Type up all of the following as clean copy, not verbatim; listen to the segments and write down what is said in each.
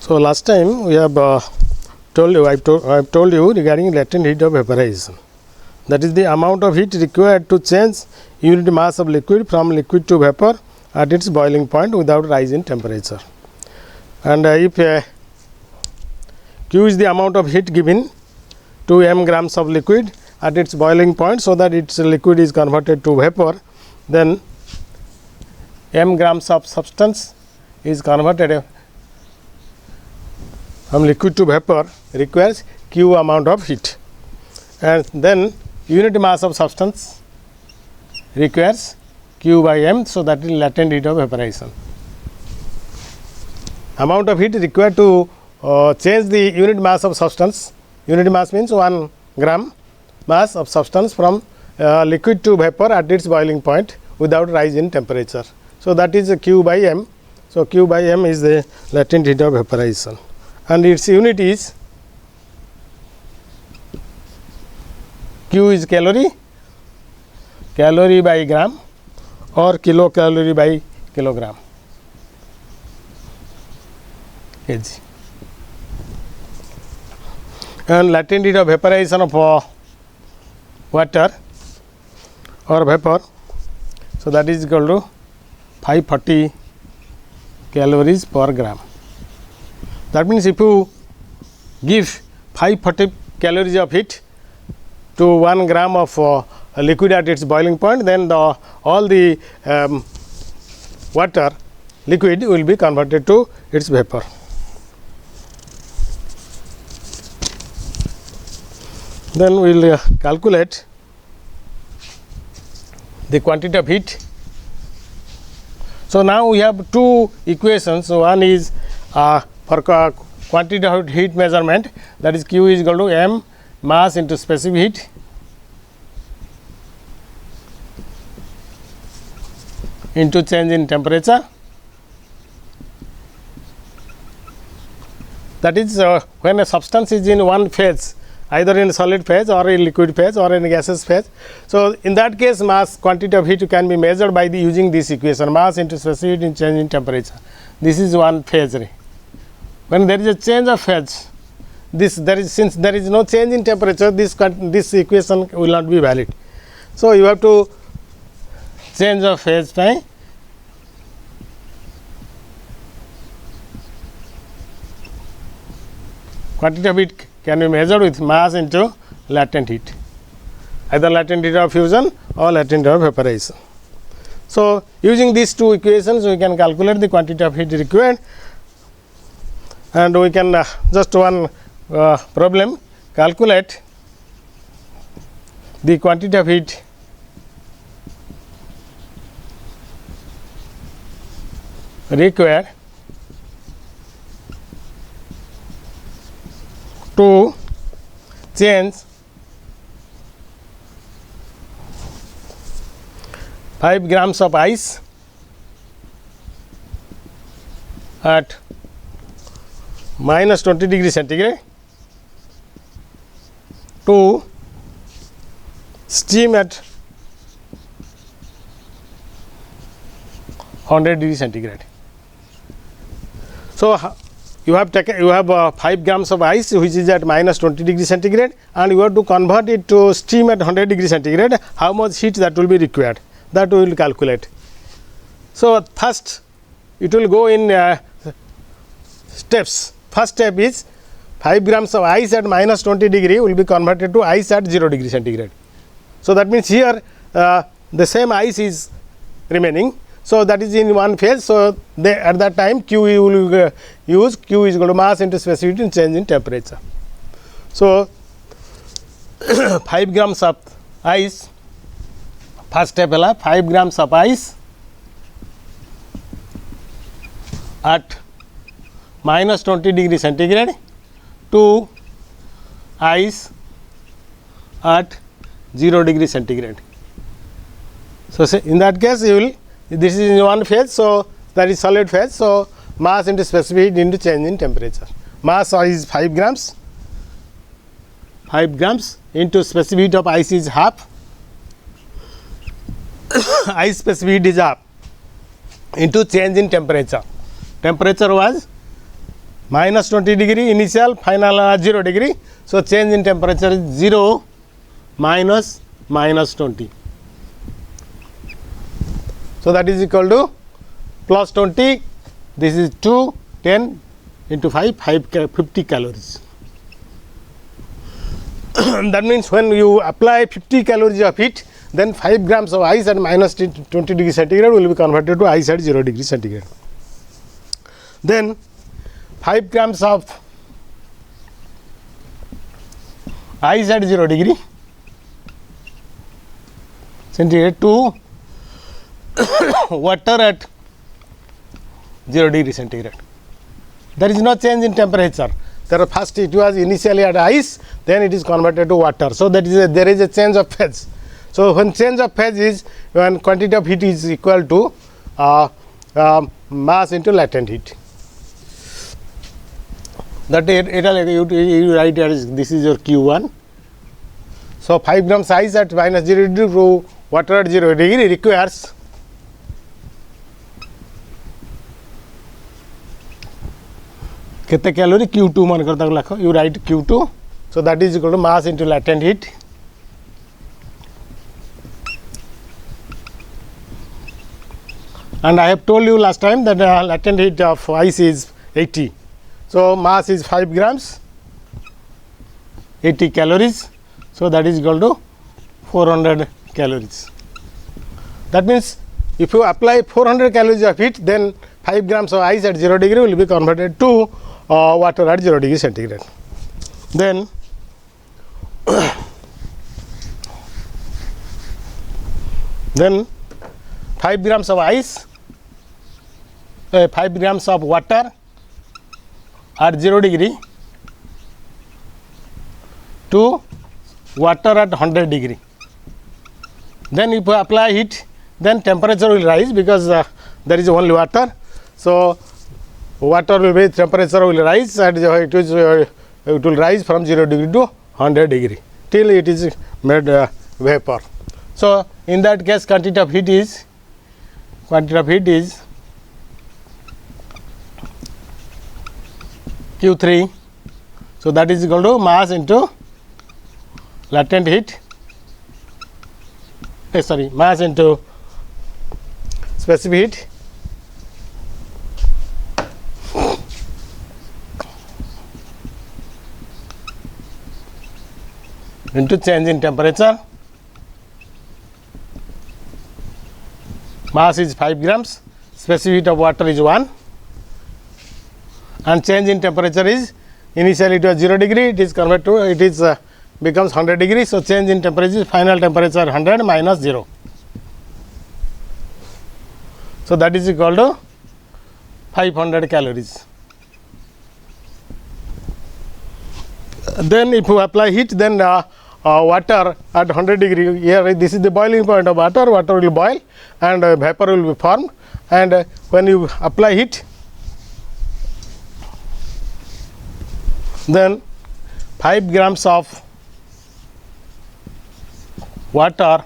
So, last time we have told you, I have told you regarding latent heat of vaporization, that is the amount of heat required to change unit mass of liquid from liquid to vapor at its boiling point without rise in temperature. And if Q is the amount of heat given to m grams of liquid at its boiling point, so that its liquid is converted to vapor, then m grams of substance is converted from liquid to vapor requires Q amount of heat, and then unit mass of substance requires Q by m. So, that is latent heat of vaporization. Amount of heat required to change the unit mass of substance. Unit mass means 1 gram mass of substance from liquid to vapor at its boiling point without rise in temperature. So, that is Q by m. So, Q by m is the latent heat of vaporization, and its unit is Q is calorie by gram or kilocalorie by kilogram kg. And latent heat of vaporization of water or vapor, so that is equal to 540 calories per gram. That means if you give 540 calories of heat to 1 gram of liquid at its boiling point, then all the water liquid will be converted to its vapor. Then we will calculate the quantity of heat. So, now we have two equations. So, one is for quantity of heat measurement, that is Q is equal to m mass into specific heat into change in temperature. That is when a substance is in one phase, either in solid phase or in liquid phase or in gaseous phase. So, in that case mass quantity of heat can be measured by using this equation, mass into specific heat in change in temperature. This is one phase. When there is a change of phase, since there is no change in temperature, this equation will not be valid. So, you have to change of phase time quantity of heat can be measured with mass into latent heat, either latent heat of fusion or latent heat of vaporization. So, using these two equations we can calculate the quantity of heat required, and we can just one problem calculate the quantity of heat required to change 5 grams of ice at minus 20 degree centigrade to steam at 100 degree centigrade. So, you have 5 grams of ice which is at minus 20 degree centigrade, and you have to convert it to steam at 100 degree centigrade. How much heat that will be required, that we will calculate. So, first it will go in steps. First step is 5 grams of ice at minus 20 degree will be converted to ice at 0 degree centigrade. So, that means here the same ice is remaining. So, that is in one phase. So, at that time Q will use Q is equal to mass into specific heat in change in temperature. So, 5 grams of ice, first step 5 grams of ice at minus 20 degree centigrade to ice at 0 degree centigrade. So, in that case you will, this is in one phase. So, that is solid phase. So, mass into specific heat into change in temperature. Mass is 5 grams, 5 grams into specific heat of ice is half, ice specific heat is half into change in temperature. Temperature was minus 20 degree initial, final 0 degree. So change in temperature is 0 minus minus 20. So that is equal to plus 20. This is 2, 10 into 5, 50 calories. That means when you apply 50 calories of heat, then 5 grams of ice at minus 20 degree centigrade will be converted to ice at 0 degree centigrade. Then 5 grams of ice at 0 degree centigrade to water at 0 degree centigrade. There is no change in temperature. First it was initially at ice, then it is converted to water. So that is there is a change of phase. So when change of phase is when quantity of heat is equal to mass into latent heat. That you write as this is your Q1. So 5 grams ice at minus 0 degree to water at 0 degree requires kete calorie Q2 man karta lakho, you write Q2. So that is equal to mass into latent heat. And I have told you last time that latent heat of ice is 80. So mass is 5 grams, 80 calories. So that is equal to 400 calories. That means if you apply 400 calories of heat, then 5 grams of ice at 0 degree will be converted to water at 0 degree centigrade. Then then 5 grams of ice, 5 grams of water at 0 degree to water at 100 degree. Then if you apply heat, then temperature will rise because there is only water. So water will be, temperature will rise and it will rise from 0 degree to 100 degree till it is made vapor. So in that case quantity of heat is Q3. So that is equal to mass into latent heat, mass into specific heat into change in temperature. Mass is 5 grams, specific heat of water is 1, and change in temperature is initially it was 0 degree, it is converted to it is becomes 100 degree. So change in temperature is final temperature 100 minus 0. So that is equal to 500 calories. Then if you apply heat, then water at 100 degree, here this is the boiling point of water, water will boil and vapor will be formed, and when you apply heat, then 5 grams of water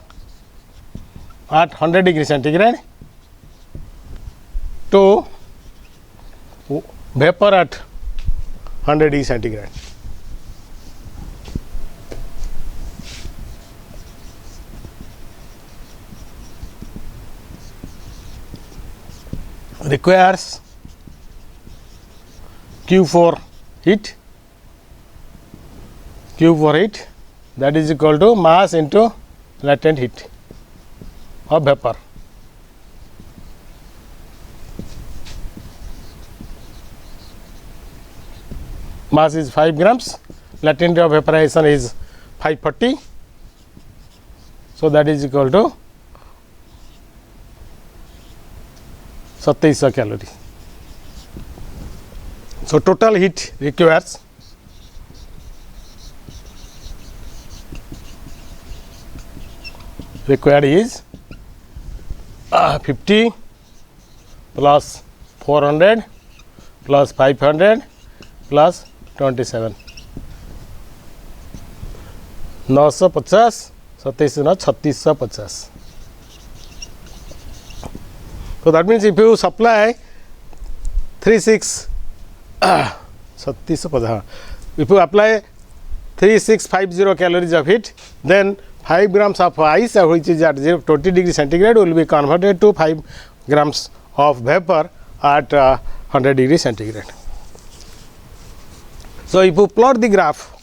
at 100 degree centigrade to vapor at 100 degree centigrade. Requires Q4 heat, that is equal to mass into latent heat of vapor. Mass is 5 grams, latent heat of vaporization is 540. So that is equal to 2700 calories. So total heat required is 50 plus 400 plus 500 plus 27, 950, 3650. So that means if you supply 36 3650. If you apply 3650 calories of heat, then 5 grams of ice, which is at 20 degree centigrade, will be converted to 5 grams of vapor at 100 degree centigrade. So if you plot the graph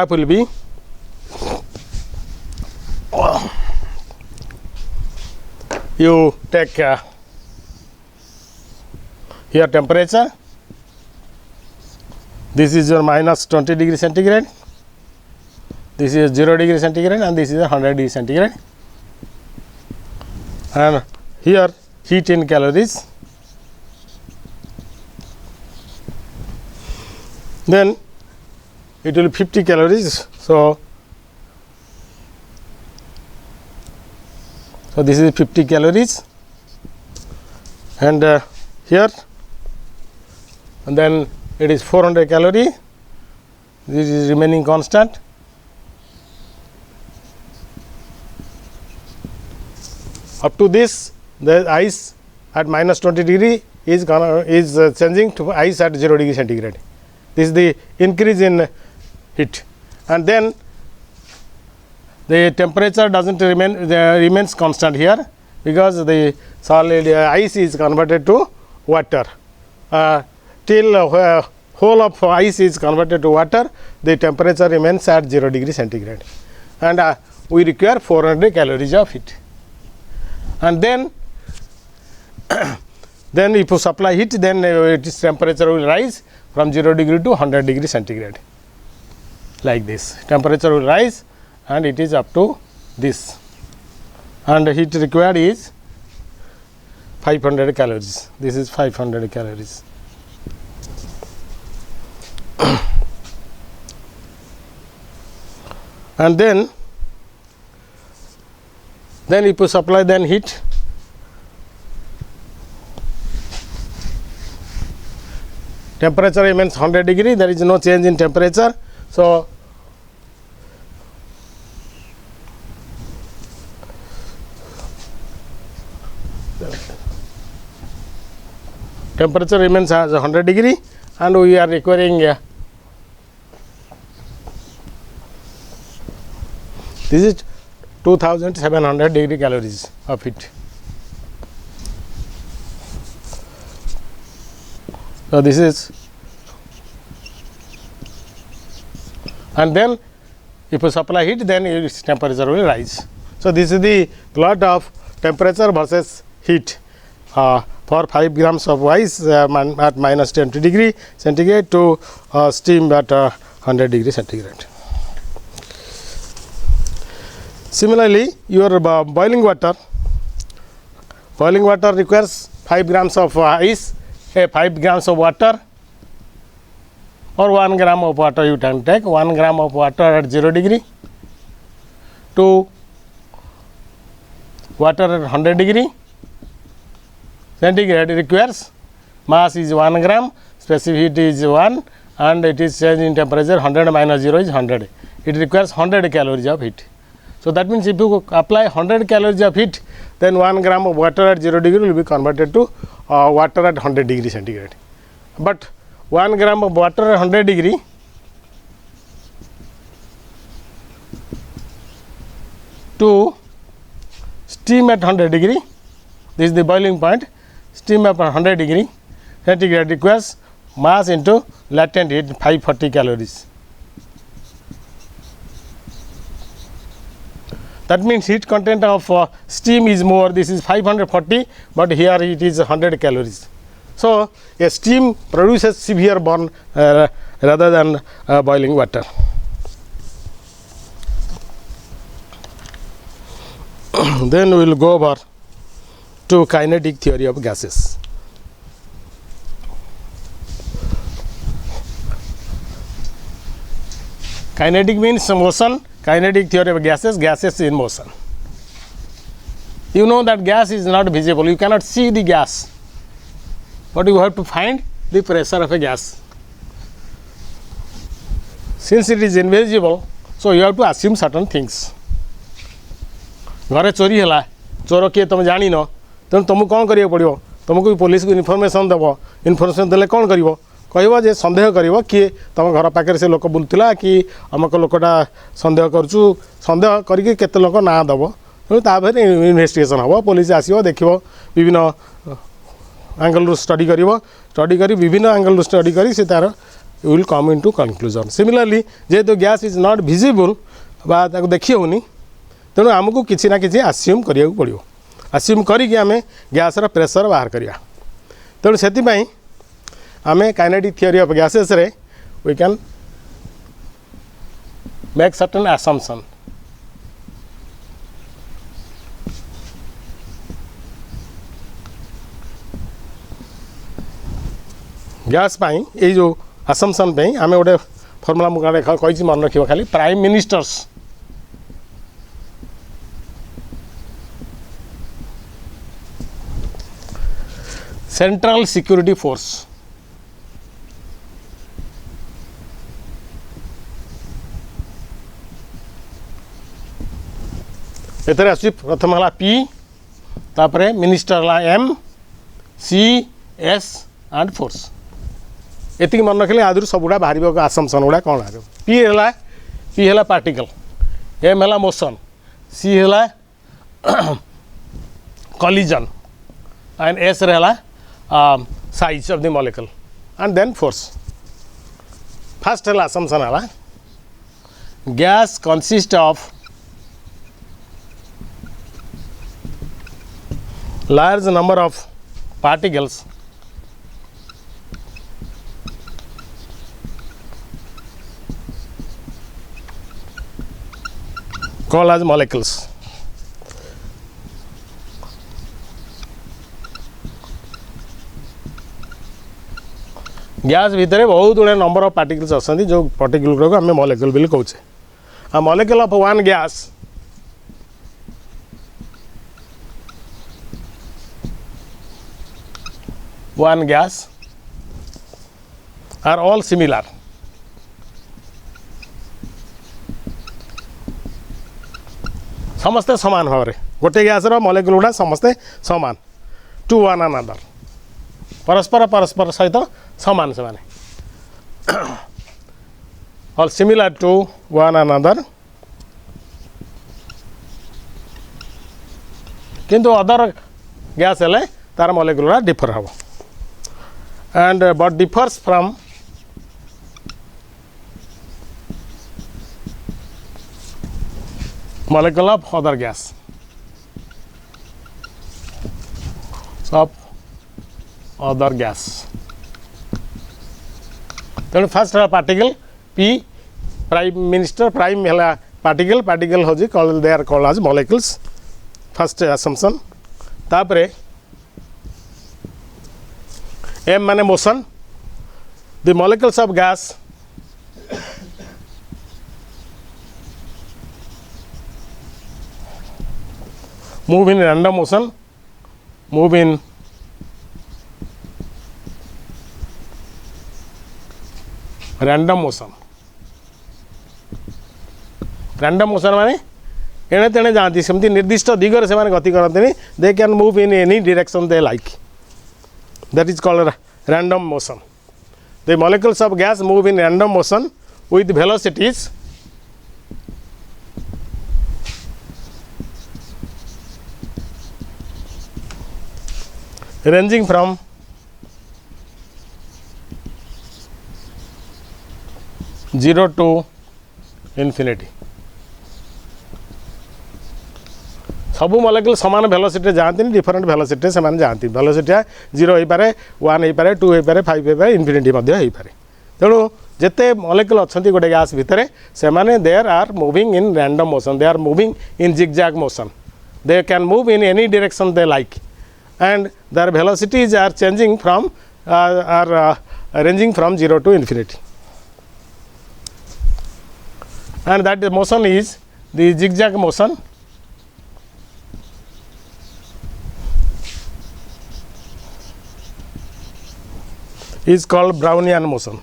will be you take here temperature, this is your minus 20 degree centigrade, this is 0 degree centigrade, and this is 100 degree centigrade, and here heat in calories. Then it will be 50 calories. So this is 50 calories, and here, and then it is 400 calorie. This is remaining constant. Up to this, the ice at minus 20 degree is changing to ice at 0 degree centigrade. This is the increase in heat, and then the temperature doesn't remains constant here, because the solid ice is converted to water. Till whole of ice is converted to water, the temperature remains at 0 degree centigrade, and we require 400 calories of heat. And then if you supply heat, then its temperature will rise from 0 degree to 100 degree centigrade, like this. Temperature will rise, and it is up to this, and heat required is 500 calories. This is 500 calories. And then if you supply then heat, temperature remains 100 degree, there is no change in temperature. So temperature remains as 100 degree, and we are requiring this is 2700 degree calories of heat. So this is, and then if you supply heat, then its temperature will rise. So this is the plot of temperature versus heat for 5 grams of ice at minus 20 degree centigrade to steam at 100 degree centigrade. Similarly, your boiling water requires 5 grams of ice, 5 grams of water, or 1 gram of water. You can take 1 gram of water at 0 degree to water at 100 degree centigrade. Requires mass is 1 gram, specific heat is 1, and it is change in temperature 100 minus 0 is 100. It requires 100 calories of heat. So that means if you apply 100 calories of heat, then 1 gram of water at 0 degree will be converted to water at 100 degree centigrade. But 1 gram of water at 100 degree to steam at 100 degree, this is the boiling point, steam at 100 degree centigrade requires mass into latent heat 540 calories. That means heat content of steam is more. This is 540, but here it is 100 calories. So a steam produces severe burn rather than boiling water. Then we will go over to kinetic theory of gases. Kinetic means motion. Kinetic theory of gases, gases in motion. You know that gas is not visible, you cannot see the gas, but you have to find the pressure of a gas. Since it is invisible, so you have to assume certain things. घरे चोरी है चोर किए तुम जान तेणु तुमको कौन करा पड़ो तुमको पुलिस को इनफर्मेशन देव इनफर्मेशन देले कौन कर कह जे सन्देह कर किए तुम घर पाखे से लोक बुलूला कि अमुक लोकटा सन्देह करुँ सन्देह करके केते लोक ना दब तापर इन्वेस्टिगेशन हम पुलिस आसो देख विभिन्न एंगल स्टडी कर विभिन्न एंगल स्टडी कर तार will come into conclusion similarly जेहेतु गैस इज नॉट विजिबल बा देखी होनी तेणु आमको किसी ना किसी आस्यूम करिया पड़ो आस्यूम करिक आम गैस प्रेशर बाहर करिया तेणु से आम काइनेटिक थियोरी ऑफ गैसेस रे we can make certain assumption gas पाई ये जो असम्पशन पे आम गोटे फर्मुला मुझे कही मन रख खाली prime ministers central security force एथरे आसुची प्रथम है पी तापरे मिनिस्टर है M C S and force एति मन रखिले आदि सब गुड़ा बाहर आसम्पशन गुड़ा कौन आ पी है पार्टिकल एम है मोशन सी है कलिजन एंड एस रहा size of the molecule and then force first है assumption है gas consist of large number of particles called as molecules. Gas भितर बहुत गुड़े नंबर ऑफ पार्टिकल्स अच्छा जो पार्टिकल को आम मॉलिक्यूल बोली कहचे आ molecule of one gas are all similar. समस्ते समान भाव में गोटे गैस मॉलिक्यूल गुड़ा समस्ते समान टू वन अनदर परस्पर परस्पर सहित समान से माने all similar to one another किंतु अदर गैस हेले तार मॉलिक्यूल गुड़ा डिफर हम and but differs from molecule of other gas तेणु फर्स्ट है particle P prime minister prime है पार्टिकल हो they are called as molecules first assumption तापरे एम माने motion the molecules of gas move in random motion move in random motion माने एणे तेणे जाती सेमती निर्दिष्ट दिगरे से गति करते दे can move in any direction they like that is called random motion. The molecules of gas move in random motion with velocities ranging from zero to infinity. सब मॉलिक्यूल समान वेलोसिटी जाती डिफरेंट वेलोसिटी से जाती velocity 0 हो पारे 1 हो पारे 2 हो पारे 5 हो पारे इनफिनिटी हो पारे तेणु जिते मॉलिक्यूल अच्छा गोटे गैस भितर से there are moving in random motion they are moving in zigzag motion they can move in any direction they like and their velocities are changing from or ranging from 0 to infinity and that motion is the zigzag motion is called Brownian motion.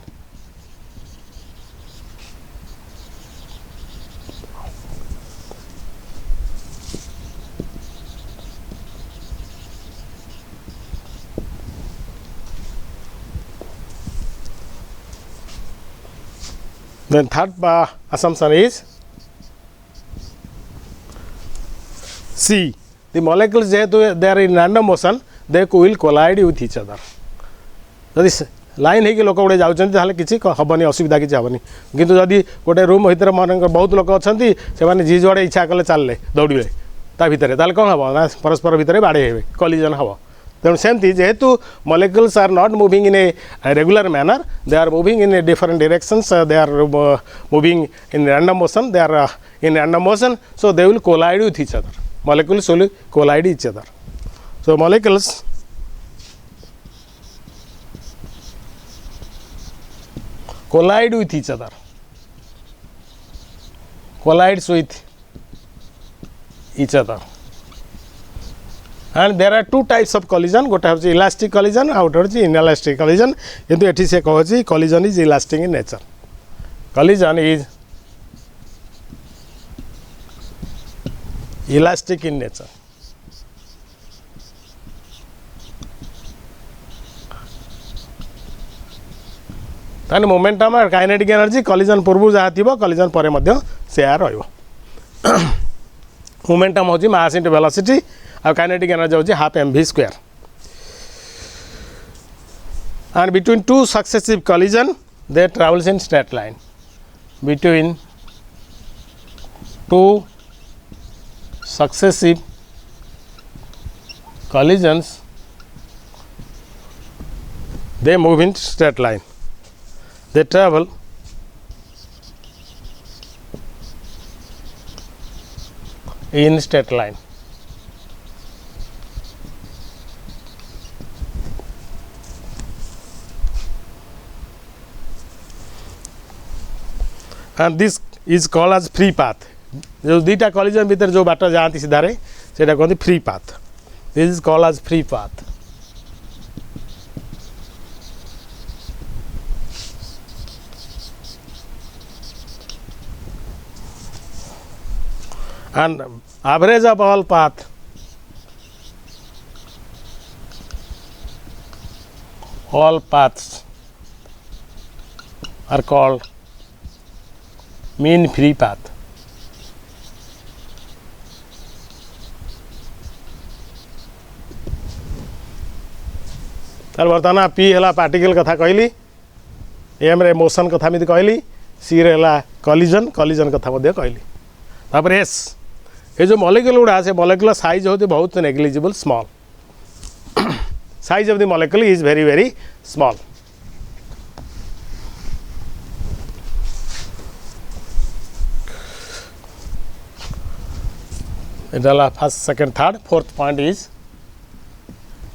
Then third assumption is C. The molecules they are in random motion, they will collide with each other. जदि line होगी लोक गुड़े जाऊँ किसी हेनी असुविधा किसी हेनी कितु जदि गोटे रूम भर मन बहुत लोक अच्छा से जी जुआड़े इच्छा कले चलले दौड़े ता भितर कौन हम ना परस्पर भितर बाड़े हे कलिजन हम तेणु सेमती जेहेतु molecules are not moving in a regular manner, they are moving in a different directions, they are moving in random motion, they are in random motion, so they will collide with each other. Molecules will collide each other. So molecules collide with each other, collides with each other. And there are two types of collision, गोटे हूँ elastic collision आउ गोटे हूँ inelastic collision, किंतु एठी से कहूँ collision is elastic in nature. Collision is elastic in nature. ताने मोमेंटम और काइनेटिक एनर्जी collision पूर्व जहाँ थी collision पर मध्य शेयर रहिबो. मोमेंटम होची मास इनटू वेलोसिटी और काइनेटिक एनर्जी होची half mv square. And between two successive collision they travels in straight line. Between two successive collisions they move in straight line. They travel in straight line. And this is called as free path. जो दीटा collision भीतर जो बाट जाती सीधारे सेटा कहते free path. This is called as free path. And average of all path all paths are called mean free path. तार बर्तमान P है पार्टिकल कथा कहली, एम रे मोशन कथा भी कहली, सी रे कलिजन कलिजन कथा मध्य कहली. तापर एस ये जो मॉलिक्यूल गुड़ा से मॉलिक्यूलर साइज होती बहुत negligible small. Size of the molecule is very very small. First, second, third, fourth point is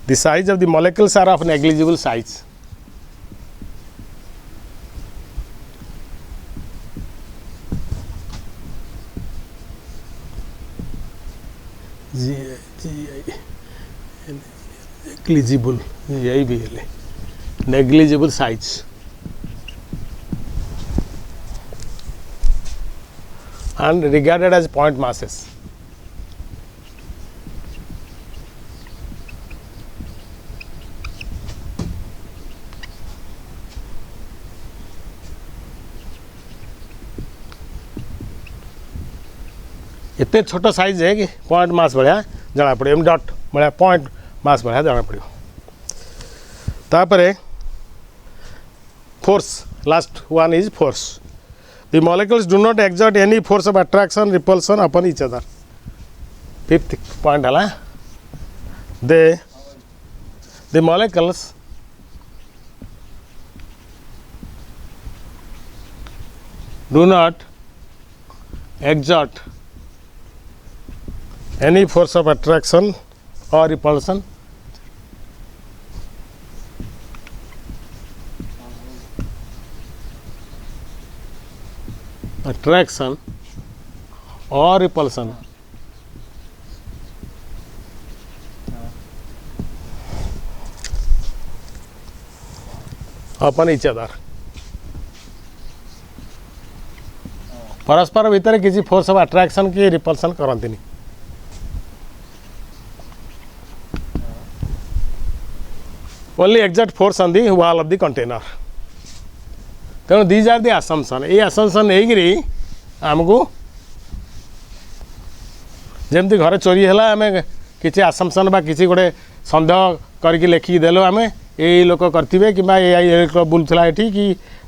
the size of the molecules are of negligible size. Negligible, negligible size. And regarded as point masses. इतने छोट size है कि point mass भाया जना पड़े M dot भाया point mass भाया जना पड़ो. तापरे force last one is force. The molecules do not exert any force of attraction repulsion upon each other. Fifth point है the molecules do not exert any force of attraction or repulsion or repulsion upon each other. परस्पर भितर किसी force of attraction की repulsion करती नहीं. Only exert force on the wall of the container. तेणु these are the assumption ये assumption नहीं आमको जमती घर चोरी है आम किसी असम्पशन बा किसी गोटे सन्देह करके लेखिकी देलो आम यही लोक करेंगे कि लोक बुलूला ये कि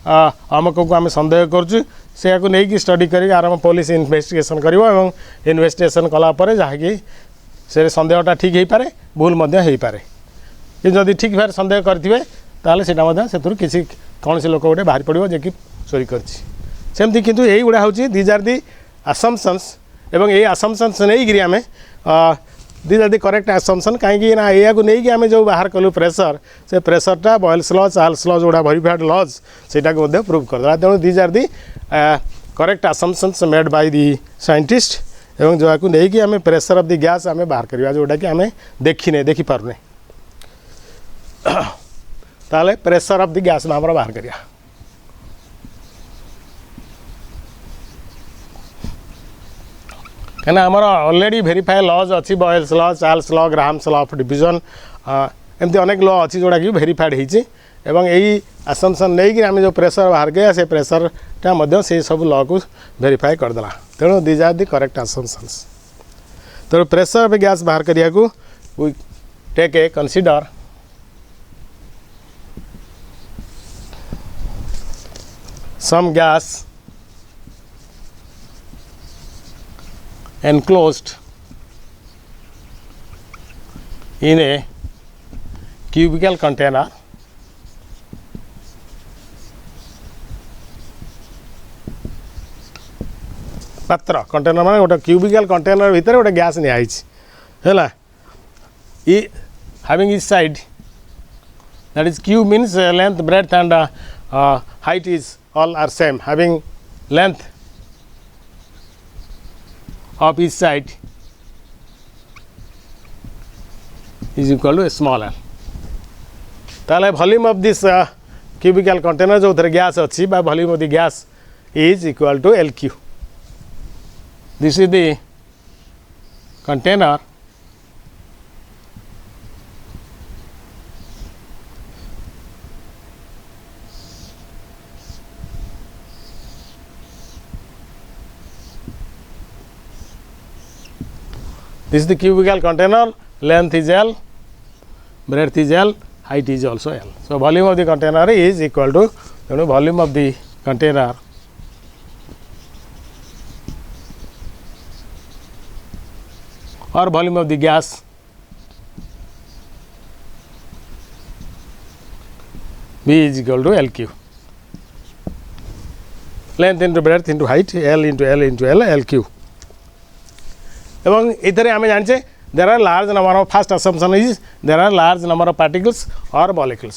अमुक को आम सन्देह करुँ से नहीं स्टडी कर आराम पुलिस इन्वेस्टिगेशन कर इन्वेस्टिगेशन कलापर जहाँकि से सन्देहटा ठीक हो पारे भूल हो पारे कि जदि ठीक भाव सन्देह करेंगे ताले से किसी कौन से लोक गोटे बाहरी पड़ो जे कि चोरी करमती किंतु यही गुड़ा हूँ दीज आर दि असम्पशन्स एवं यही असम्पशन्स नहीं आम these are the correct assumption कहीं ना या नहीं आम जो बाहर कलु प्रेसर से प्रेसरटा बॉयल्स लॉ चार्ल्स लॉ जोड़ा वेरिफाइड लॉज सेटा को प्रूव करदेला तेणु these are the correct assumptions made by the scientist एवं जो नहीं कि आम प्रेसर ऑफ दि गैस आम बाहर करवा जोटा कि आम देखने देखिपारे ताले प्रेसर ऑफ दि गैस नाम बाहर करिया कहीं आमर ऑलरेडी वेरीफाई लॉज अच्छी boils law Charles law Graham's law of division एमती अनेक लॉ अच्छी जोड़ा कि वेरीफाइड होती एवं यही असम्पशन नहीं कि आम जो प्रेसर बाहर गया से प्रेसरटा से सब लॉ को वेरीफाई करदेला तेणु these are the correct assumptions तेणु प्रेसर ऑफ गैस बाहर करिया को we take a consider some gas enclosed in a cubical container पात्र कंटेनर माने गोटे क्यूबिकल कंटेनर भितर गोटे गैस निया having each side that is cube means length breadth and height is all are same having length of each side is equal to a small l ताले volume of this cubical container जो उधर gas अच्छी बा volume of the gas is equal to LQ this is the container this is the cubical container length is L breadth is L height is also L so volume of the container is equal to volume of the container or volume of the gas B is equal to LQ length into breadth into height L into L into L LQ एवं इधर आम जाने there are large number of first assumption is there are large number of particles और molecules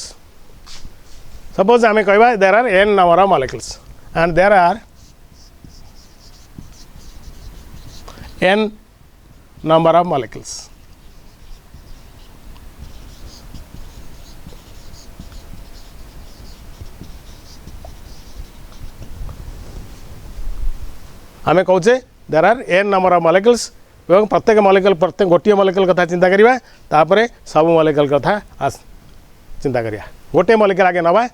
suppose आम कहवा there are n number of molecules and there are n number of molecules आम कहे there are n number of molecules एवं प्रत्येक molecule प्रत्येक गोटे molecule कथा चिंता करिबा तापरे सब मॉलिक्यूल कथा चिंता करिया गोटे मॉलिक्यूल आगे नवा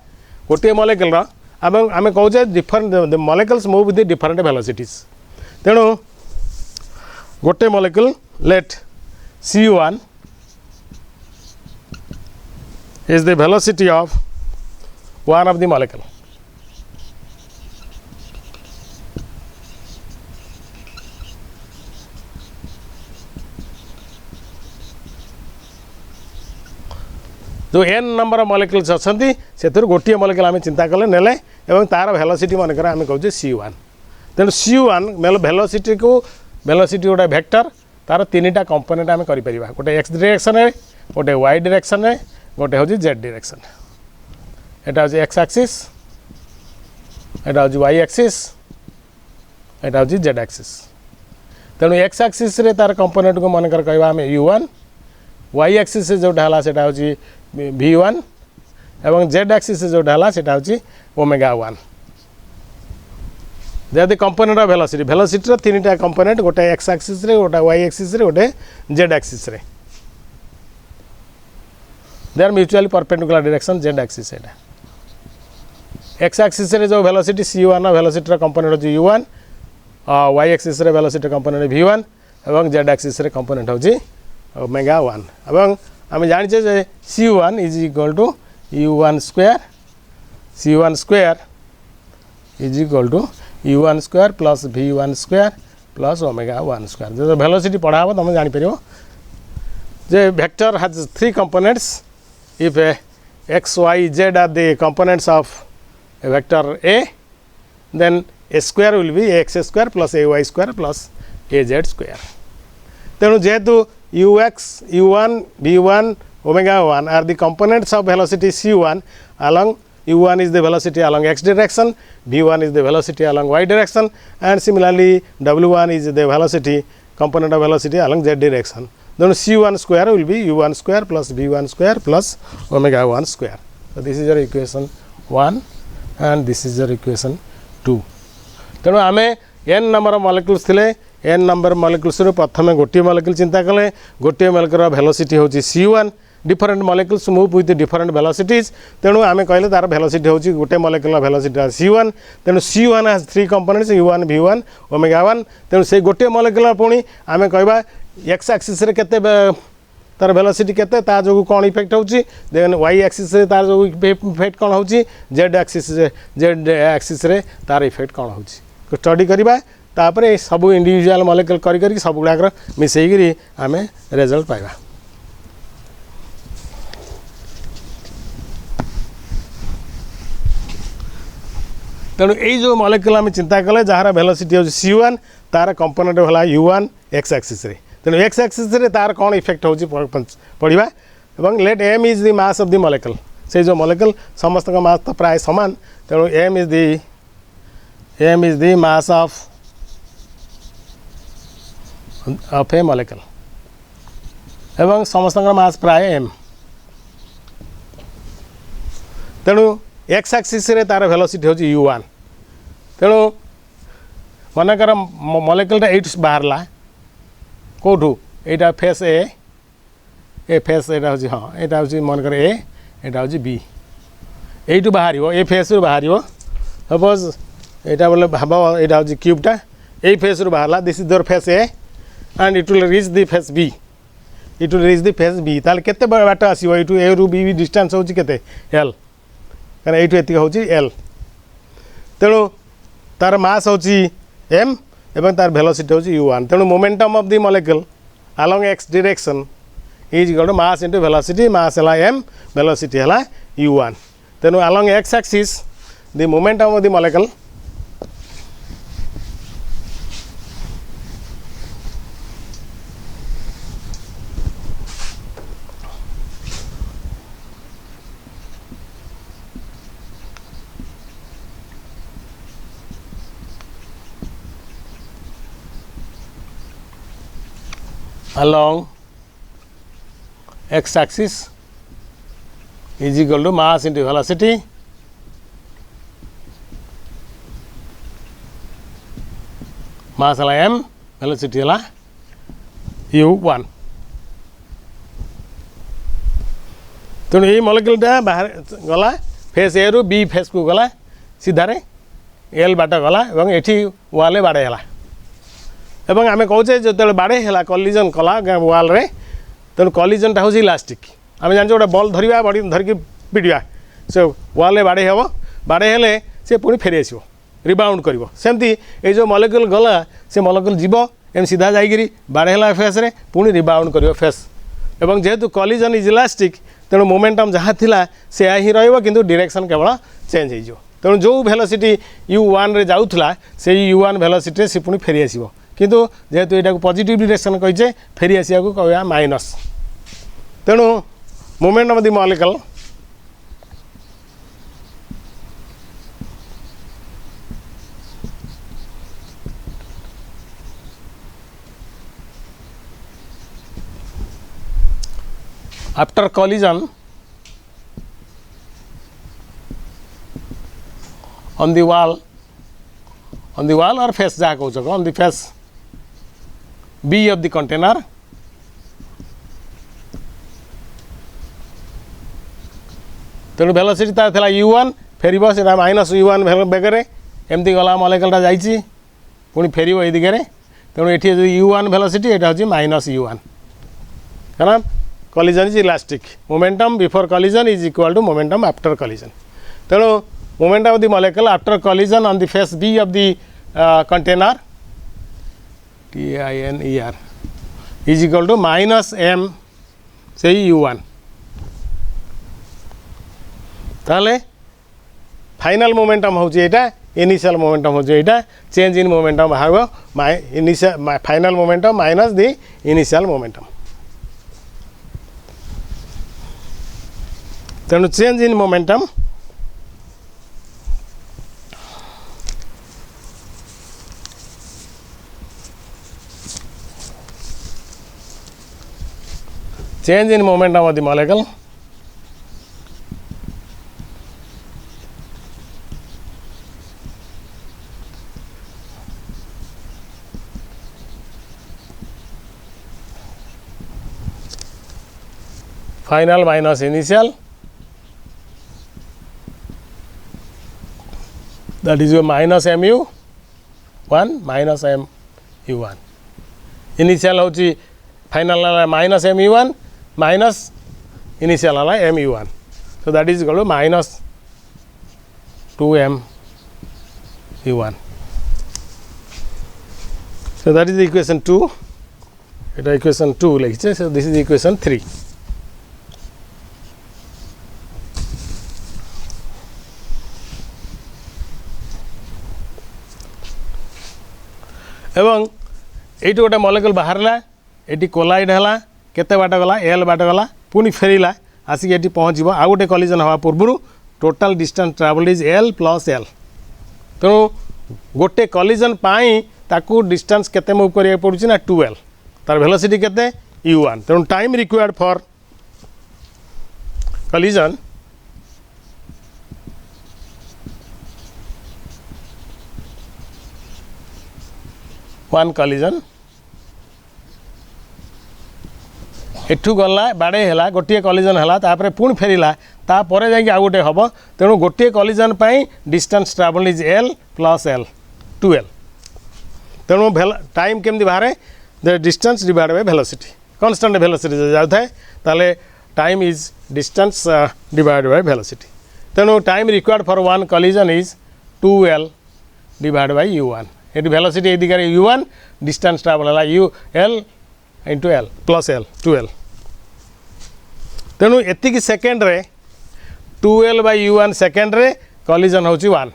गोटे मॉलिक्यूल आम कहे different molecules move with different velocities तेणु गोटे molecule let C1 is the velocity of one of the molecule जो n नंबर ऑफ मॉलिक्यूल्स अच्छी से गोटे मॉलिक्यूल आम चिंता कले नेले एवं तार वेलोसिटी मनकर आम कहे C1 तेणु C1 वेलोसिटी को वेलोसिटी गोटे वेक्टर तार तीन टा कंपोनेंट आम कर गोटे x डायरेक्शन है गोटे y डायरेक्शन है गोटे हूँ z डायरेक्शन एटा हूँ x एक्सिस एटा हूँ y एक्सिस एटा हूँ z एक्सिस तेणु x एक्सिस रे तार कंपोनेंट को मनकर कहवा आम u1 y एक्सिस जोटा है सेटा हूँ v1 एवं z एक्सिस जोटा है सेटा हूँ omega one they are the component of velocity velocity रो तीन टा कंपोनेंट गोटे x एक्सिस रे गोटे y एक्सिस रे गोटे z एक्सिस रे they are mutually perpendicular direction z axis एटा एक्स एक्सिस रे जो वेलोसिटी c1 वेलोसिटी कंपोनेंट होची u1 y एक्सिस रे वेलोसिटी कंपोनेंट v1 एवं z एक्सिस रे कंपोनेंट होची ओमेगा 1 एवं आम जानिछे जे c1 is equal to u1 square c1 square is equal to u1 square plus v1 square plus omega 1 square जो वेलोसिटी पढ़ा हो तुम जानि परियो जे vector has three components if x y z are the components of a vector a then a square will be ax square plus ay square plus az square तेणु जेहेतु ux u1 v1 omega 1 are the components of velocity c1 along u1 is the velocity along x direction, v1 is the velocity along y direction, and similarly w1 is the velocity component of velocity along z direction. Then c1 square will be u1 square plus v1 square plus omega 1 square. So this is your equation 1 and this is your equation 2. तेणु आम n नंबर molecules थिले n नंबर molecules प्रथम गोटे molecule चिंता कले गोटे मॉलिक्यूल वेलोसिटी होची c1 different molecules move with different velocities तेणु आम कहले तार वेलोसिटी होची गोटे मॉलिक्यूल वेलोसिटी c1 तेणु c1 has three components u1 v1 omega 1 तेणु से गोटे मॉलिक्यूल पुणी आम कहबा x एक्सिस रे केते तार वेलोसिटी केते ता जो कोन इफेक्ट होची देन y एक्सिस रे तार जो इफेक्ट कोन होची z एक्सिस रे तार इफेक्ट कोन होची स्टडी करबा तापरे सब इंडिविजुअल मॉलिक्यूल करी करी सब गुडाकर मिसई करी आम रिजल्ट पाइबा तेणु यही जो मॉलिक्यूल आम चिंता कले जार वेलोसिटी होची c1 तार कंपोनेंट होला u1 x एक्सिस रे तेणु x एक्सिस रे तार कौन इफेक्ट होची पढ़ा एवं let m is the mass of the molecule से जो मॉलिक्यूल समस्त का मास तो प्राय समान तेणु m is the mass of A molecule एवं समस्त का मास प्राय m तेणु x एक्सिस रे तार वेलोसिटी होची u1 तेणु मनकर मॉलिक्यूलटा एट बाहरला कोठू एटा फेस ए फेस एटा होची हाँ एटा होची मनकर ए एटा होची बी एटू बाहर ए फेस रु बाहर सपोज एटा बोले भाव एटा होची क्यूबटा ए फेस रु बाहरला this is your face A and it will reach the face B it will reach the face B ताले केते बाट आसीबो एटू ए रु बी डिस्टेंस होची केते l कारण ये एतिक होची एल तेणु तार मास होची एम एवं तार वेलोसिटी होची u1 तेणु momentum of the molecule along X direction is equal to mass into velocity mass हला एम वेलोसिटी हला u1 तेणु along X axis the momentum of the molecule along x axis is equal to mass into velocity mass है m velocity है u1 तेणु ये मॉलिक्यूलटा बाहर गला face ए रु बी फेस को गला सीधा रे एल बाट गला एवं एठी वाले बाड़े हला एवं आम कहे जो बाड़े है कलिजन कला वाल रे तेणु कलिजनटा हूँ इलास्टिक आम जान गोटे बल धरवा बड़ी धरिकी पिटा से वाल बाड़े हम बाड़े हेले सी पुणी फेरी आसो रिबाउंड कर सेमती ये जो मॉलिक्यूल गला से मॉलिक्यूल जीव एम सीधा जाकि बाड़े है फेस रे पुणी रिबाउंड कर फेस एवं जेहेतु कलिजन इज इलास्टिक तेणु मोमेंटम जहाँ थिला से ही रु डायरेक्शन केवल चेंज हो तेणु जो वेलोसिटी u1 रे जाऊला से u1 वेलोसिटी से पुणी फेरी आसो किंतु जेहेतु यहाँ पॉजिटिव डायरेक्शन कहीचे फेरी आसिया को कहवा माइनस तेणु moment of the molecule after collision on the wall or face जहाँ कह on the face B of the container तेणु वेलोसिटी तार थिला u1 फेर से माइनस U1 बेगर एमती गला मॉलिक्यूलटा जाइए पुणी फेर ये दिगरे तेणु ये U1 वेलोसिटी एटा हूँ माइनस U1 कारण collision is elastic momentum before collision is equal to momentum after collision तेणु momentum of the molecule after collision on the face B of the container TINER is equal to minus M say U1 ताले final momentum हूँ यहाँ initial momentum हूँ यहाँ change in momentum बाहर initial final momentum minus दी initial momentum तेणु change in momentum change in momentum of the molecule final minus initial that is your minus mu1 minus mu1 initial होची final वाला minus mu1 minus initial वाला mu1 so that is equal to minus 2 mu1 so that is the equation 2 it is equation 2 लिखिए so this is equation 3 एवं ये गोटे molecule बाहर ये collide है केते बाट गला एल बाट गला पुणी फेरला आसिक ये पहुँचब आउ गोटे कलिजन हवा पूर्व total distance travelled is L plus L तेणु गोटे कलिजन पाई ताकू डिस्टेंस केते मूव करिया पड़ुछि ना 2l तार वेलोसिटी केते u1 तेणु time required for collision one collision एठू गला बाड़े है गोटे कलिजन है तापर पुणी फेरला तापर जाकि आउ गोटे हम तेणु गोटे कलिजन पाई distance travel is L plus L 2l तेणु टाइम केमती बाहर the distance divide by velocity constant velocity जाए ताले time is distance divide by velocity तेणु time required for one collision is 2l divide by u1 ये velocity ये दिगरे u1 distance travel है u l into L plus L 2l तेणु एतिक second रे 2l bye u1 second रे collision होची 1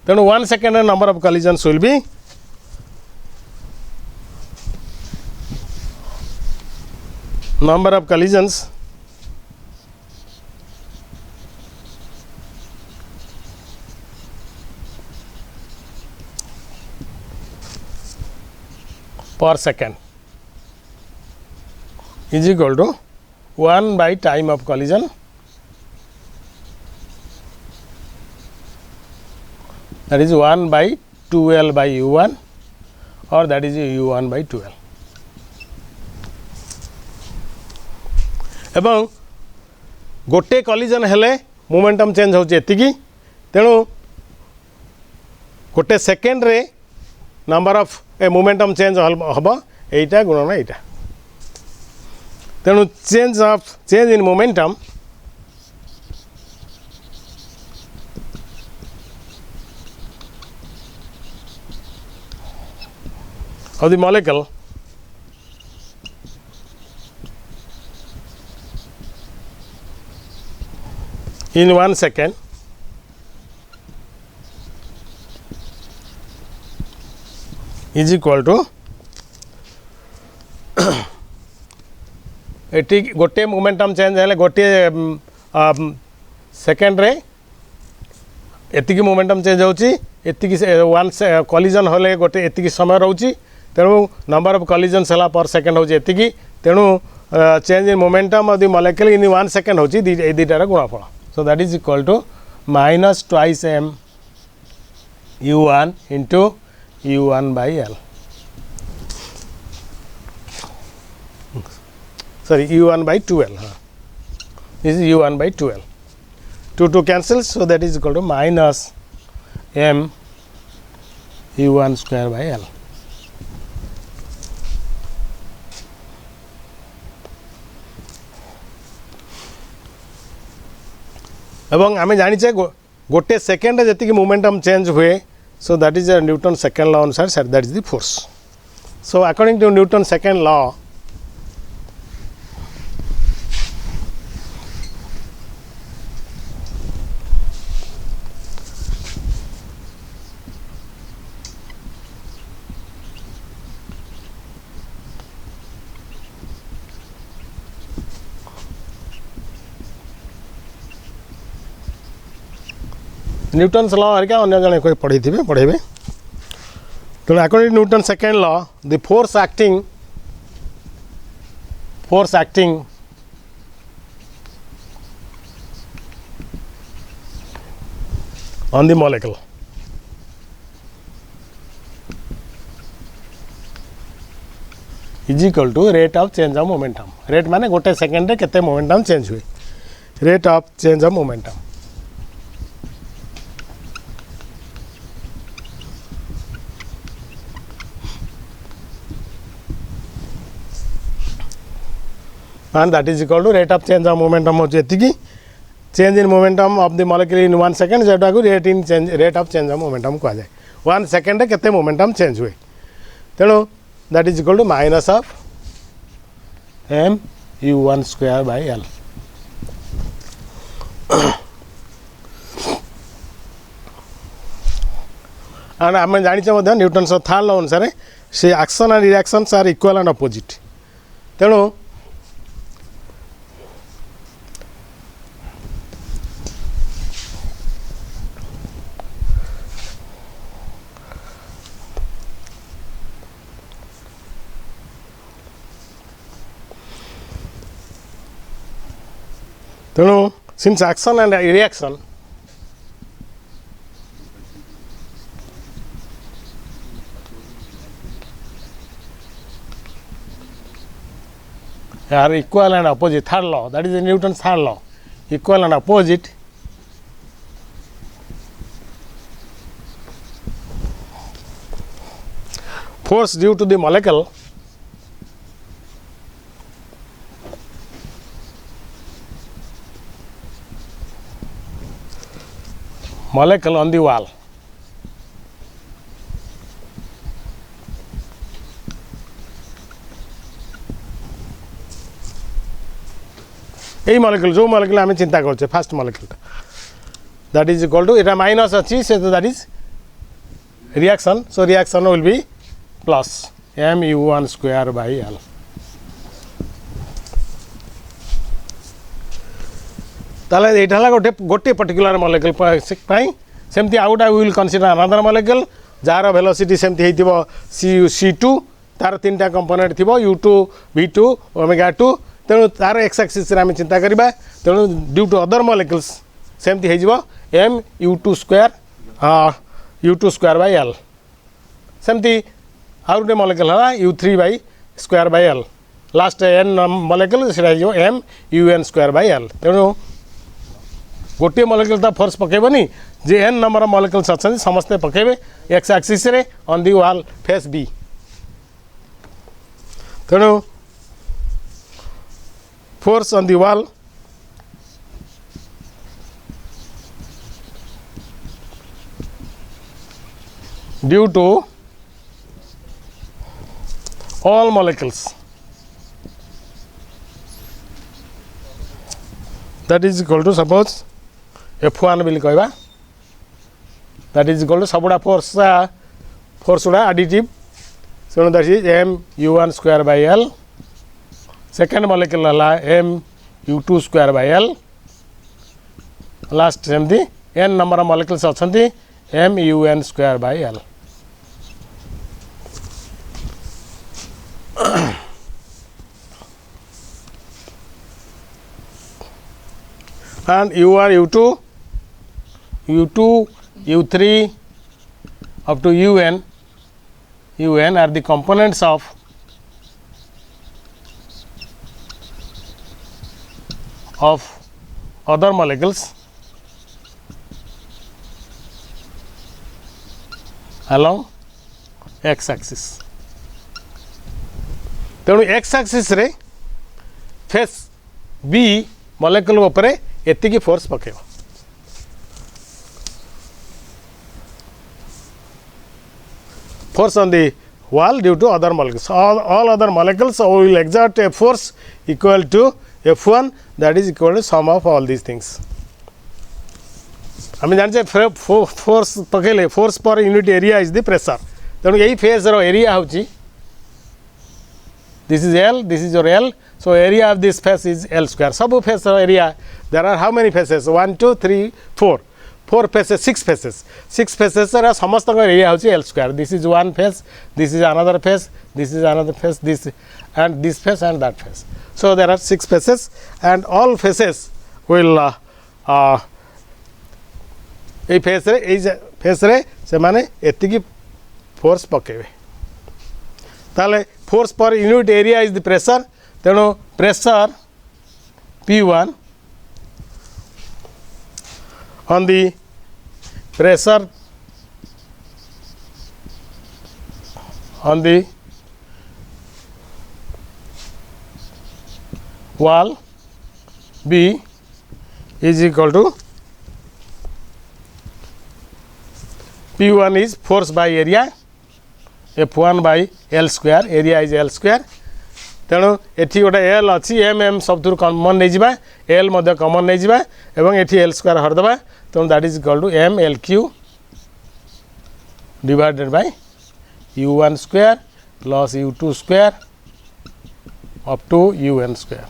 तेणु 1 second number of collisions will be number of collisions per second is equal to 1 by time of collision that is 1 by 2l by u1 or that is u1 by 2l एवं गोटे collision हेले momentum change होची एतिकी तेणु गोटे second रे number of A momentum change हम एटा गुणन एटा तेणु change in momentum of the molecule in 1 second is equal to eighty गोटे मोमेंटम चेंज है गोटे सेकेंड रे एतिकी मोमेंटम चेंज होची एतिकी वन कलिजन होले गोटे एतिकी समय रोची तेणु नंबर ऑफ कलिजन्स है पर सेकेंड होची एतिकी तेणु change in momentum of the molecule in 1 second होची दुईटार गुणफल so that is equal to minus twice m u1 into u1 by l sorry u1 by 2l this is u1 by 2l 2 cancels, so that is equal to minus m u1 square by L. एवं आम जाचे गोटे second जी momentum change हुए, so that is Newton second law अनुसार sir that is the force. So according to Newton second law, Newton's law हरिका अन्य जन कोई पढ़े पढ़ेबे. तेणु according to Newton second law, the force acting on the molecule is equal to rate of change of momentum. Rate माने गोटे second रे केते मोमेंटम चेंज हुए, rate of change of momentum. And that is equal to rate of change of momentum होचे एतिकी, change in momentum of the molecule in 1 second जेटा को rate of change of momentum कहा जाए. 1 second रे केते momentum change हुए, तेणु that is equal to minus of m u1 square by L. and आम जानिचे मध्य न्यूटन थर्ड लॉ अनुसार से action and reactions are equal and opposite. तेणु since action and reaction are equal and opposite, third law, that is the Newton's third law, equal and opposite, force due to the molecule on the wall यही molecule जो molecule आम चिंता करछे first molecule that is equal to एटा minus अच्छी से that is reaction, so reaction will be plus m u1 square by L. ताले एटा हला गोटे पर्टिकुलर मॉलिक्यूल सेमती आउ गोटा will consider another molecule jar velocity सेमती हेतिबो c2 तार तीनटा कंपोनेंट थिबो u2 v2 ओमेगा 2. तेणु तार एक्स एक्सिस आम चिंता करवा, तेणु ड्यू टू अदर मॉलिक्यूल्स सेमती हो m u2 square by L. सेमती आउ गोटे मॉलिक्यूल है u3 by square by L. Last n molecule से m un square by L. तेणु गोटे मॉलिक्यूल तो फोर्स पकेबनी जे n नंबर मॉलिक्यूल्स अच्छा समस्ते पकेबे एक्स एक्सिस रे on the wall face B. तेणु force on the wall due to all molecules, that is equal to suppose F1 will कहवा, that is equal to सबुड़ा force उड़ा additive, so that is m u1 square by L. Second molecule है m u2 square by L. Last सेमती n नंबर molecules अच्छा m un square by L. and u are u2 u3 up to un are the components of other molecules along x axis तेणु x axis रे face B molecule ऊपर एतिकी force पकेब force on the wall due to other molecules. All other molecules will exert a force equal to F1, that is equal to sum of all these things. I mean force पकेले force per unit area is the pressure. तेणु यही face रो area होची this is L, this is your L, so area of this face is L square. सब face area, there are how many faces? 1 2 3 4 4 faces, 6 faces. 6 faces are समस्त area होची L square. This is one face, this is another face, this is another face, this and this face and that face. So there are 6 faces and all faces will A face रे से माने एतिकी force पकेबे ताले force per unit area is the pressure तेणु pressure P1 on the pressure on the wall B is equal to P1 is force by area F1 by L square, area is L square. तेणु एठी गोटे L अच्छी m सब कमन नहीं जावा L मध्य कमन नहीं जावा एवं एठी L square हरदबा तेणु that is equal to m LQ divided by U1 square plus U2 square up to UN square.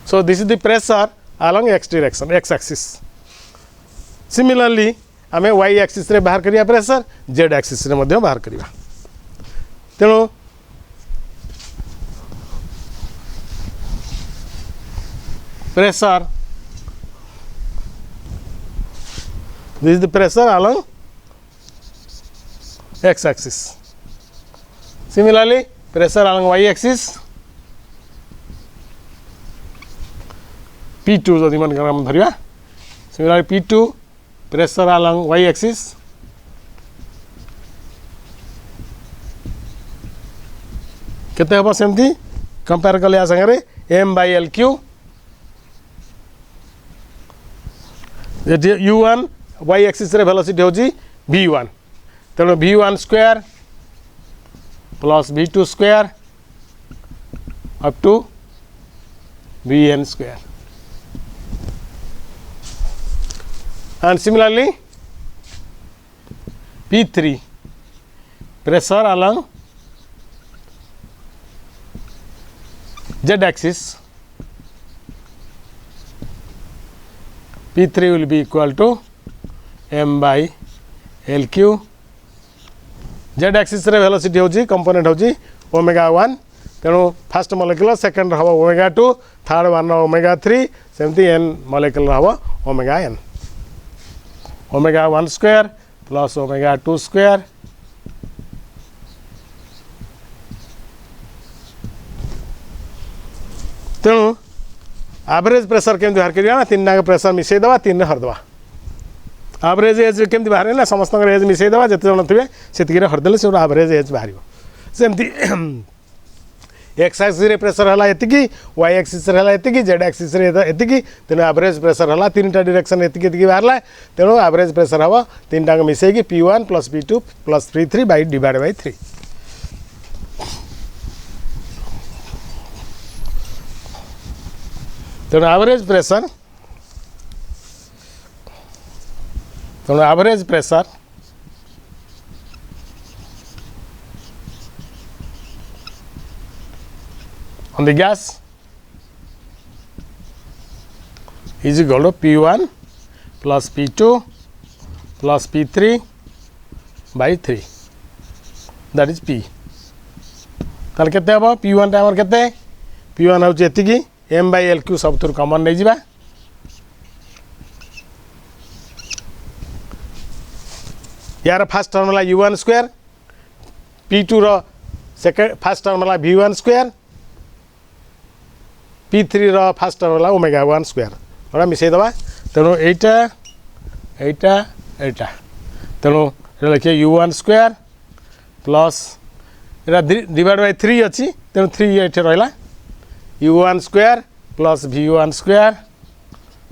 So this is the pressure along x direction, x axis. Similarly आम y axis रे बाहर करिया pressure z axis रे मध्य बाहर करिया तेणु pressure this is the pressure along x axis. Similarly pressure along y axis P2 जदि मन हम धरिया similarly P2 pressure along y axis केते हम सेमती कंपेयर कले आ संगे m by LQ U1 y axis रे वेलोसिटी होची v1 तेणु v1 square plus v2 square up to vn square. And similarly P3 pressure along z axis P3 will be equal to m by LQ. z axis रे velocity होची component होची omega 1 तेणु first molecule second हवा omega 2 third one omega 3 सेमती n molecule हवा omega n omega 1 square plus omega 2 square तेणु average pressure केमती बाहर करिया तीन टाक प्रेशर मिसई दवा तीन हरदवा एवरेज एज केमती बाहर ना समस्त एज मिसई दवा जिते जन थे से हरदे से एवरेज एज बाहर सेमती एक्स एक्सिस रे प्रेशर हला एतिकी वाई एक्सिस रे हला एतिकी जेड एक्सिस रे एतिकी तेणु एवरेज प्रेशर हला तीन टा डायरेक्शन एतिकी एतिकी बाहरला तेणु एवरेज प्रेशर हवा तीन टाक मिसई P1 plus P2 plus P3 by divide by 3. तेणु average pressure on the gas is equal to P1 plus P2 plus P3 by 3, that is P. ताल केते हबो P1 टा हमर केते P1 होची एतिकी m by LQ सब थुर कॉमन नै जिबा यार फर्स्ट टर्म ला U1 स्क्वायर P2 रो सेकंड फर्स्ट टर्म ला V1 स्क्वायर P3 रो फर्स्ट टर्म ला ओमेगा 1 स्क्वायर ओरा मिसई दबा तेणु एटा तेणु लिखिए u1 स्क्वायर प्लस यहाँ डिवाइड बाय 3 अच्छी तेणु 3 ये रहा u1 square plus v1 square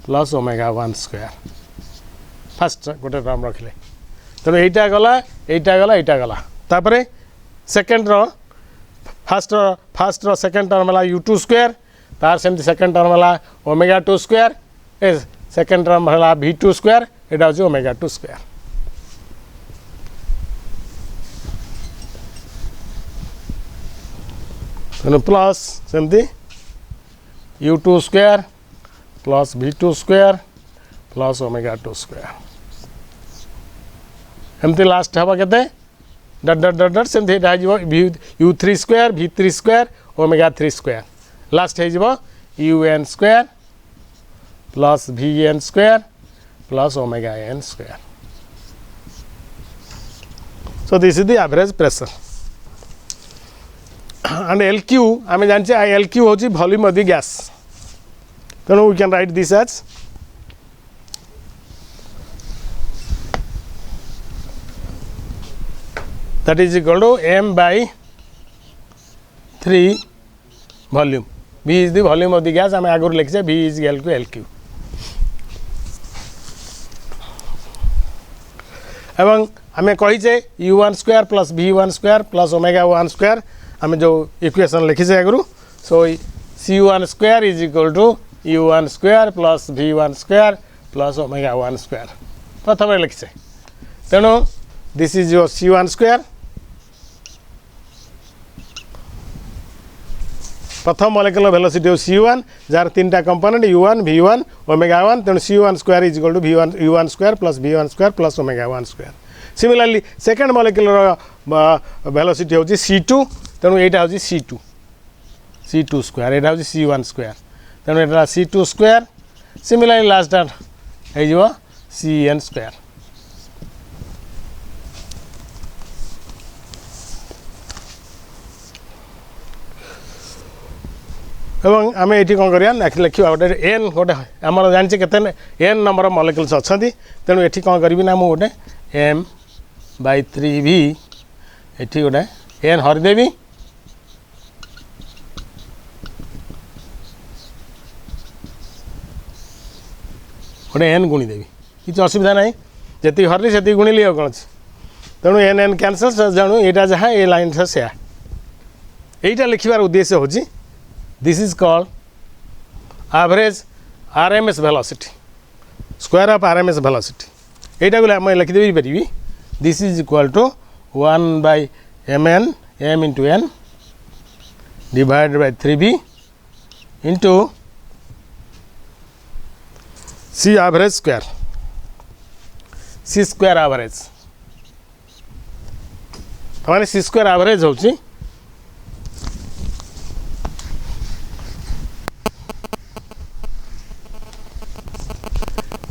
plus omega 1 square first गोटे टर्म रखिले तेणु यहीटा गला यहाँ गला तापर सेकेंड फास्ट सेकेंड टर्म है u2 स्क्वायर तार सेमती सेकेंड टर्म है ओमेगा 2 स्क्वायर ए सेकेंड टर्म है v2 स्क्वायर यहाँ हूँ ओमेगा 2 स्क्वायर तेणु प्लस सेमती u2 square plus v2 square plus omega 2 square एमती लास्ट हवा केते डट डट डट डट सेमती u3 square v3 square omega 3 square last हो un square plus vn square plus omega n square so this is the average pressure and LQ आम जानचे LQ हूँ volume of the gas तेणु we can write this as that is equal to m by 3 volume. V is the volume of the gas. आम आगुरी लिखिसे V is equal to LQ. एवं आम कहीचे u1 square plus v1 square plus omega 1 square आम जो equation लिखिसे आगुरी so c1 square is equal to u1 square plus v1 square plus omega 1 square प्रथम लिखिसे तेणु this is your c1 square प्रथम मॉलिक्यूलर वेलोसिटी c1 जार तीन टा कंपोनेंट u1 v1 ओमेगा 1 तेणु c1 square is equal to v1 u1 square plus v1 square plus omega 1 square similarly second molecular velocity हूँ c2 तेणु यहाँ हूँ c2 square यहाँ हूँ c1 स्क्वायर तेणु यहाँ c2 स्क्वायर सिमिलरली लास्ट हो cn स्क्वायर एवं आम ये कौन करा लिखा गोटे एन गोटे आम जानी के एन नंबर मॉलिक्यूल्स अच्छा तेणु ये कौन करी ना मुझे m by 3v ये गोटे एन हरिदेवी गोटे एन गुणीदेवी किसी असुविधा ना जी हरली से गुणिली कौन अच्छे तेणु एन एन कैनसल जाणु यहाँ जहाँ ये लाइन से यहीटा लिखार उद्देश्य हूँ this is called average RMS velocity square of RMS velocity यहाँ को आम लिखिदेवी पारि this is equal to 1 by mn m into n divided by 3b into c average square c square average हमारे c square average होची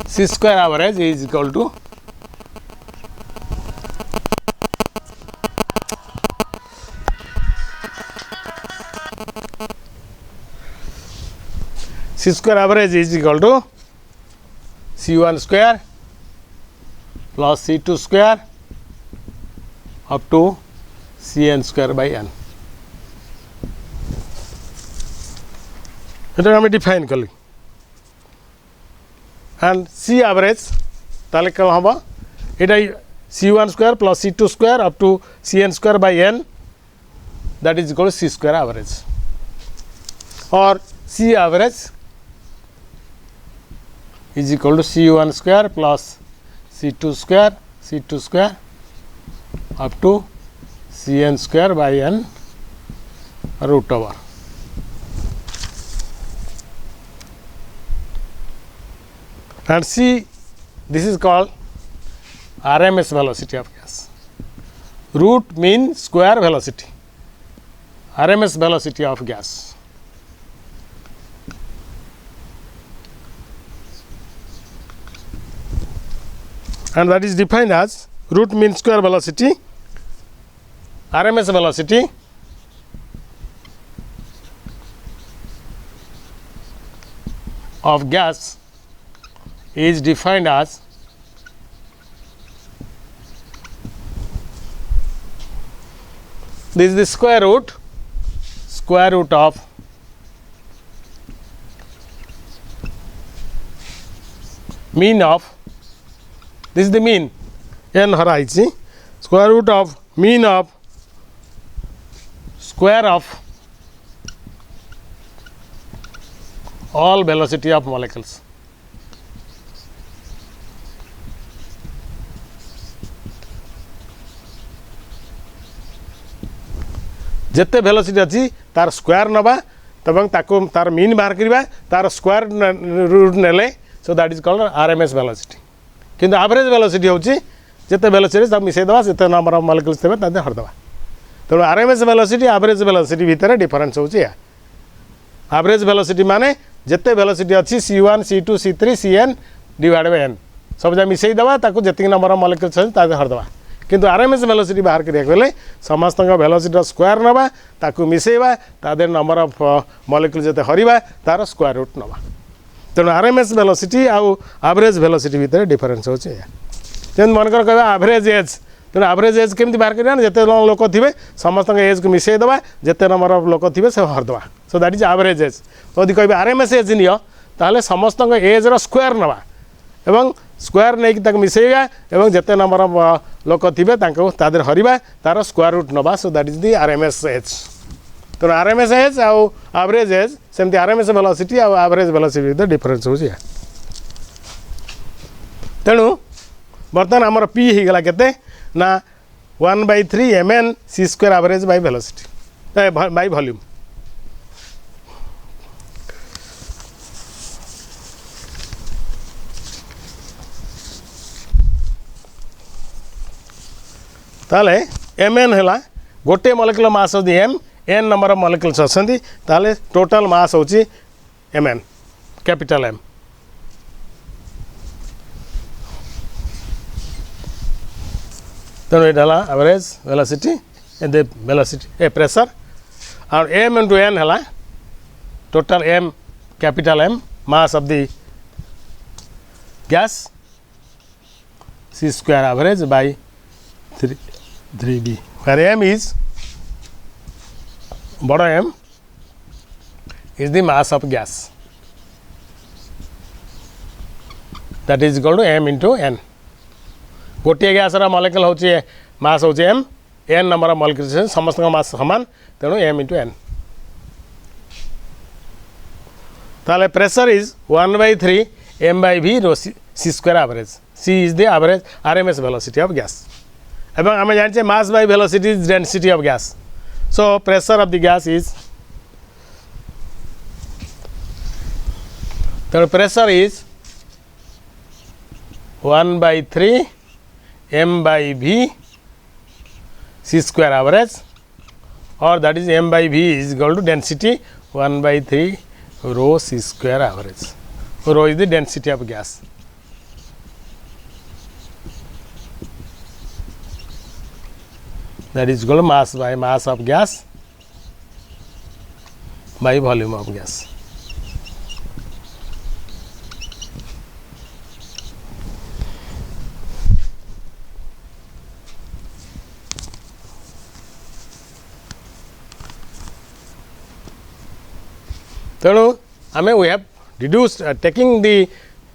c square average is equal to c square average is equal to c1 square plus c2 square up to cn square by n এটা আমি define কলি and c average তাহলে কম হবো এটা c1 square plus c2 square up to cn square by n that is equal to c square average or c average is equal to c1 square plus c2 square up to cn square by n root over and c this is called RMS velocity of gas. Root means square velocity, RMS velocity of gas. And that is defined as root mean square velocity, RMS velocity of gas is defined as this is the square root of mean of, this is the mean n haraichi, square root of mean of square of all velocity of molecules. जिते velocity अच्छी तार square नवा तब तार mean बाहर करवा तार square root नेले सो that is called RMS velocity किंतु एवरेज वेलोसिटी होची जिते वेलोसिटी सब मिसई दवा सेते नंबर ऑफ मॉलिक्यूल्स देबे ताते हरदवा तेणु आरएमएस वेलोसिटी एवरेज वेलोसिटी भितर डिफरेंस होची या एवरेज वेलोसिटी माने जिते वेलोसिटी अच्छी c1 c2 c3 cn divide by n सब जा मिसई दवा ताको जति नंबर ऑफ मॉलिक्यूल्स अछि ताते हरदवा किंतु आरएमएस वेलोसिटी बाहर करिया बेले समस्त वेलोसिटी स्क्वायर नवा ताकू मिसेवा तादे नंबर ऑफ मॉलिक्यूल जते हरिबा तार स्क्वायर रूट नवा तेणु आरएमएस वेलोसिटी आउ एवरेज वेलोसिटी भितर डिफरेंस होचे जेन मनकर कहबा एवरेज एज तेणु एवरेज एज केमती बाहर करिया जते लोक थिबे समस्त एज को मिसेई दवा जते नंबर ऑफ लोक थिबे से हरदवा so that is average as यदि कहबे आरएमएस एज नियो ताले समस्त एज रो स्क्वायर नवा एवं स्क्वायर नहीं कि मिसेगा एवं जिते नंबर ऑफ लोक थे तादर हरिबा तार स्क्वायर रूट नवा so that is the RMS as तो आरएमएस एज आउ एवरेज एज सेमती आरएमएस वेलोसिटी आउ एवरेज वेलोसिटी द डिफरेंस हो तेणु बर्तमान आमर पी ही गला केते ना 1/3 mn c square average by velocity by volume ताले mn है गोटे मॉलिक्यूलर मास होती m n number of molecules अच्छी ताले टोटल मास होची mn कैपिटल M तेणु ये एवरेज वेलोसिटी वेलोसिटी प्रेशर और m इंटू n है total m capital M mass of the gas c square average by 3b where m is बड़ा m is the mass of gas that is equal to m into n गोटे गैस मॉलिक्यूल होची mass होची m n number of molecules समस्त mass समान तेणु m into n ताले pressure is 1/3 m/v rho c square average c is the average RMS velocity of gas एवं आम जाने mass by velocity is density of gas so pressure of the gas is तेणु pressure is 1/3 m/v c square average और that is m/v is equal to density 1/3 rho c square average rho is the density of gas that is equal to mass by mass of gas by volume of gas तेणु आमे we have deduced taking the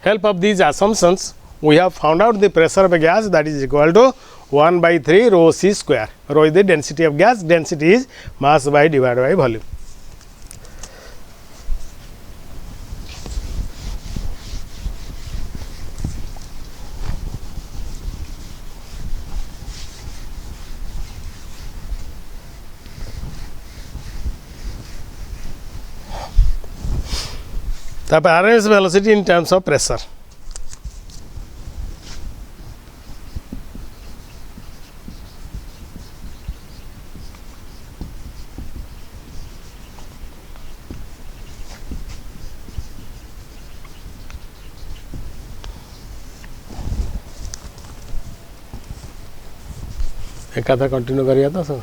help of these assumptions we have found out the pressure of a gas that is equal to 1/3 rho c square. Rho is the density of gas, density is mass by divided by volume. The RMS velocity in terms of pressure. एक कथा continue करिए तो sir